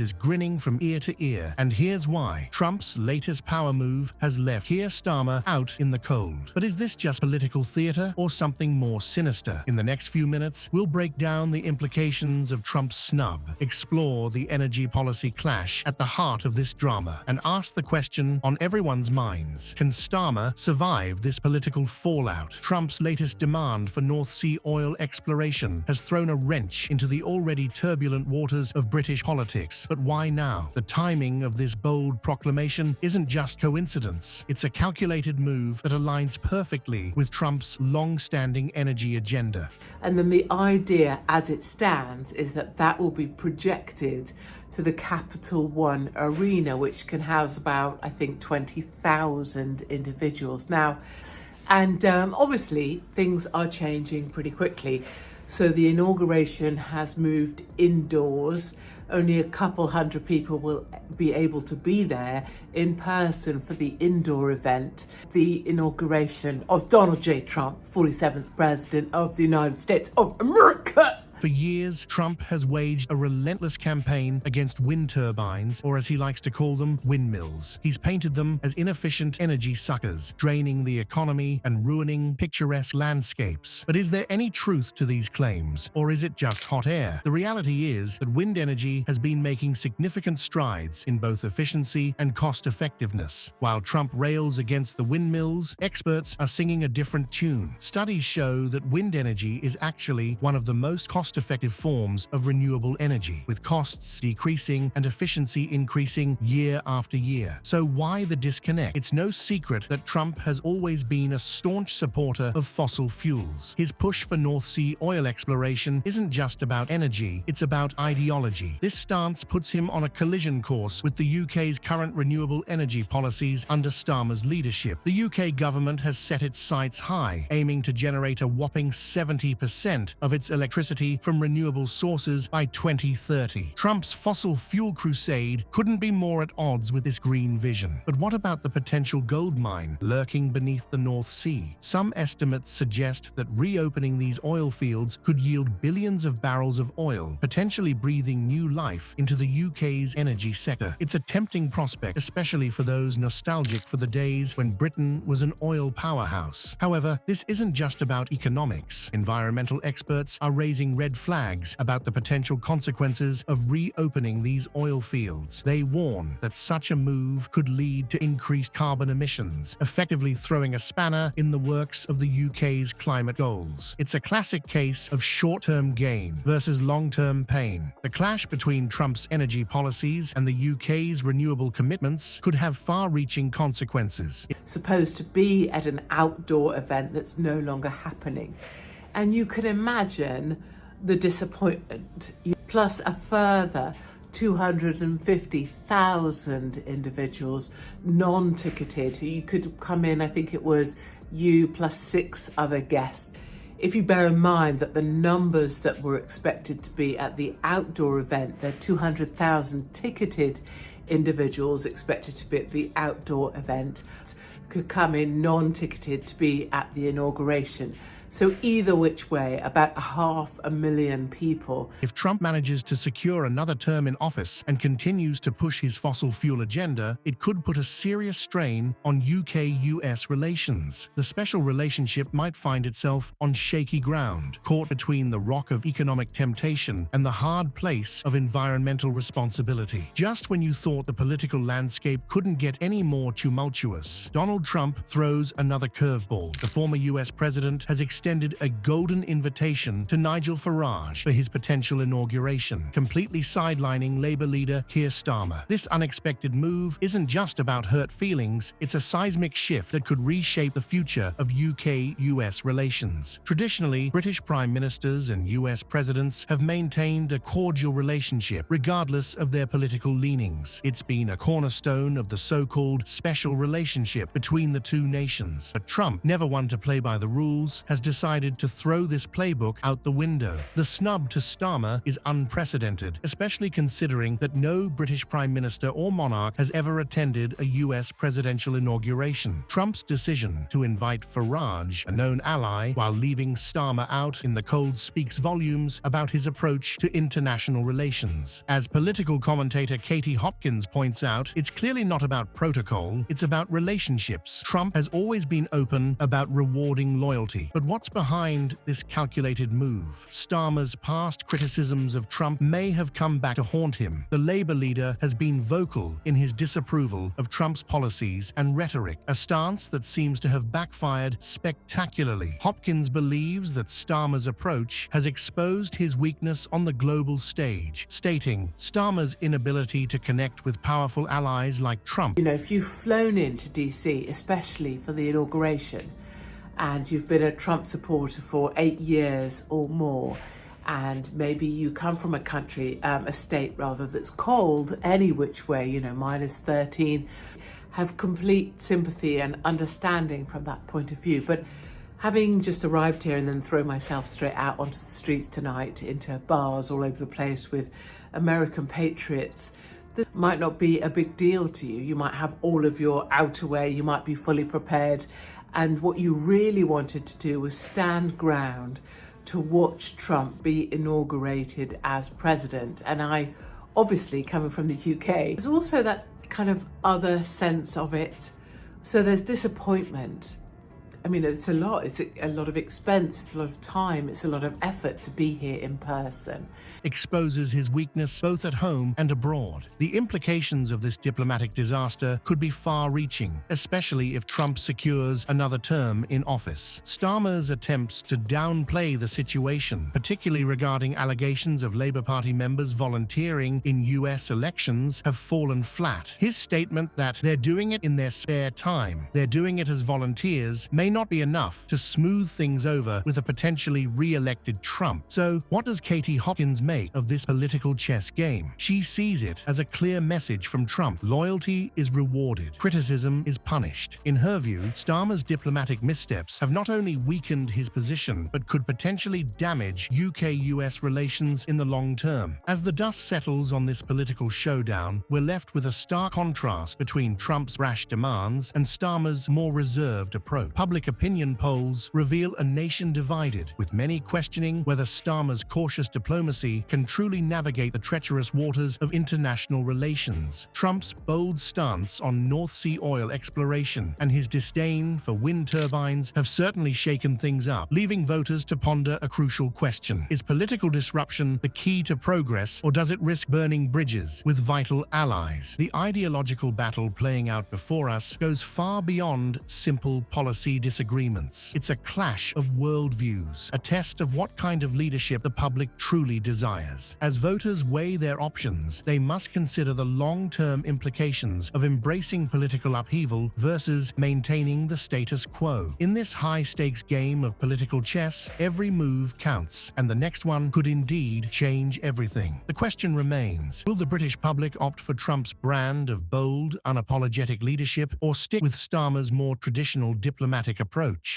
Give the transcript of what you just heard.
is grinning from ear to ear, and here's why. Trump's latest power move has left Keir Starmer out in the cold. But is this just political theater or something more sinister? In the next few minutes, we'll break down the implications of Trump's snub, explore the energy policy clash at the heart of this drama, and ask the question on everyone's minds: can Starmer survive this political fallout? Trump's latest demand for North Sea oil exploration has thrown a wrench into the already turbulent waters of British politics. But why now? The timing of this bold proclamation isn't just coincidence. It's a calculated move that aligns perfectly with Trump's long-standing energy agenda. And then the idea as it stands is that that will be projected to the Capital One Arena, which can house about, I think, 20,000 individuals. Now, and obviously things are changing pretty quickly. So the inauguration has moved indoors. Only a couple hundred people will be able to be there in person for the indoor event, the inauguration of Donald J. Trump, 47th President of the United States of America. For years, Trump has waged a relentless campaign against wind turbines, or as he likes to call them, windmills. He's painted them as inefficient energy suckers, draining the economy and ruining picturesque landscapes. But is there any truth to these claims, or is it just hot air? The reality is that wind energy has been making significant strides in both efficiency and cost-effectiveness. While Trump rails against the windmills, experts are singing a different tune. Studies show that wind energy is actually one of the most cost-effective forms of renewable energy, with costs decreasing and efficiency increasing year after year. So why the disconnect? It's no secret that Trump has always been a staunch supporter of fossil fuels. His push for North Sea oil exploration isn't just about energy, it's about ideology. This stance puts him on a collision course with the UK's current renewable energy policies under Starmer's leadership. The UK government has set its sights high, aiming to generate a whopping 70% of its electricity from renewable sources by 2030. Trump's fossil fuel crusade couldn't be more at odds with this green vision. But what about the potential gold mine lurking beneath the North Sea? Some estimates suggest that reopening these oil fields could yield billions of barrels of oil, potentially breathing new life into the UK's energy sector. It's a tempting prospect, especially for those nostalgic for the days when Britain was an oil powerhouse. However, this isn't just about economics. Environmental experts are raising red flags about the potential consequences of reopening these oil fields. They warn that such a move could lead to increased carbon emissions, effectively throwing a spanner in the works of the UK's climate goals. It's a classic case of short-term gain versus long-term pain. The clash between Trump's energy policies and the UK's renewable commitments could have far-reaching consequences. It's supposed to be at an outdoor event that's no longer happening. And you can imagine the disappointment, plus a further 250,000 individuals non-ticketed who could come in. I think it was you plus 6 other guests. If you bear in mind that the numbers that were expected to be at the outdoor event, there are 200,000 ticketed individuals expected to be at the outdoor event, could come in non-ticketed to be at the inauguration. So either which way, about 500,000 people. If Trump manages to secure another term in office and continues to push his fossil fuel agenda, it could put a serious strain on UK-US relations. The special relationship might find itself on shaky ground, caught between the rock of economic temptation and the hard place of environmental responsibility. Just when you thought the political landscape couldn't get any more tumultuous, Donald Trump throws another curveball. The former US president has extended a golden invitation to Nigel Farage for his potential inauguration, completely sidelining Labour leader Keir Starmer. This unexpected move isn't just about hurt feelings, it's a seismic shift that could reshape the future of UK-US relations. Traditionally, British prime ministers and US presidents have maintained a cordial relationship regardless of their political leanings. It's been a cornerstone of the so-called special relationship between the two nations. But Trump, never one to play by the rules, has decided to throw this playbook out the window. The snub to Starmer is unprecedented, especially considering that no British Prime Minister or monarch has ever attended a US presidential inauguration. Trump's decision to invite Farage, a known ally, while leaving Starmer out in the cold speaks volumes about his approach to international relations. As political commentator Katie Hopkins points out, it's clearly not about protocol, it's about relationships. Trump has always been open about rewarding loyalty. But what's behind this calculated move? Starmer's past criticisms of Trump may have come back to haunt him. The Labour leader has been vocal in his disapproval of Trump's policies and rhetoric, a stance that seems to have backfired spectacularly. Hopkins believes that Starmer's approach has exposed his weakness on the global stage, stating Starmer's inability to connect with powerful allies like Trump. You know, if you've flown into DC, especially for the inauguration, and you've been a Trump supporter for 8 years or more, and maybe you come from a country, a state rather, that's cold any which way, you know, -13, have complete sympathy and understanding from that point of view. But having just arrived here and then thrown myself straight out onto the streets tonight, into bars all over the place with American patriots, this might not be a big deal to you. You might have all of your outerwear, you might be fully prepared, and what you really wanted to do was stand ground to watch Trump be inaugurated as president. And I, obviously coming from the UK, there's also that kind of other sense of it. So there's disappointment. I mean, it's a lot of expense, it's a lot of time, it's a lot of effort to be here in person. Exposes his weakness both at home and abroad. The implications of this diplomatic disaster could be far-reaching, especially if Trump secures another term in office. Starmer's attempts to downplay the situation, particularly regarding allegations of Labour Party members volunteering in US elections, have fallen flat. His statement that they're doing it in their spare time, they're doing it as volunteers, may not be enough to smooth things over with a potentially re-elected Trump. So what does Katie Hopkins make of this political chess game? She sees it as a clear message from Trump. Loyalty is rewarded, criticism is punished. In her view, Starmer's diplomatic missteps have not only weakened his position, but could potentially damage UK-US relations in the long term. As the dust settles on this political showdown, we're left with a stark contrast between Trump's rash demands and Starmer's more reserved approach. Public opinion polls reveal a nation divided, with many questioning whether Starmer's cautious diplomacy can truly navigate the treacherous waters of international relations. Trump's bold stance on North Sea oil exploration and his disdain for wind turbines have certainly shaken things up, leaving voters to ponder a crucial question. Is political disruption the key to progress, or does it risk burning bridges with vital allies? The ideological battle playing out before us goes far beyond simple policy disagreements. It's a clash of worldviews, a test of what kind of leadership the public truly desires. As voters weigh their options, they must consider the long-term implications of embracing political upheaval versus maintaining the status quo. In this high-stakes game of political chess, every move counts, and the next one could indeed change everything. The question remains, will the British public opt for Trump's brand of bold, unapologetic leadership, or stick with Starmer's more traditional diplomatic approach?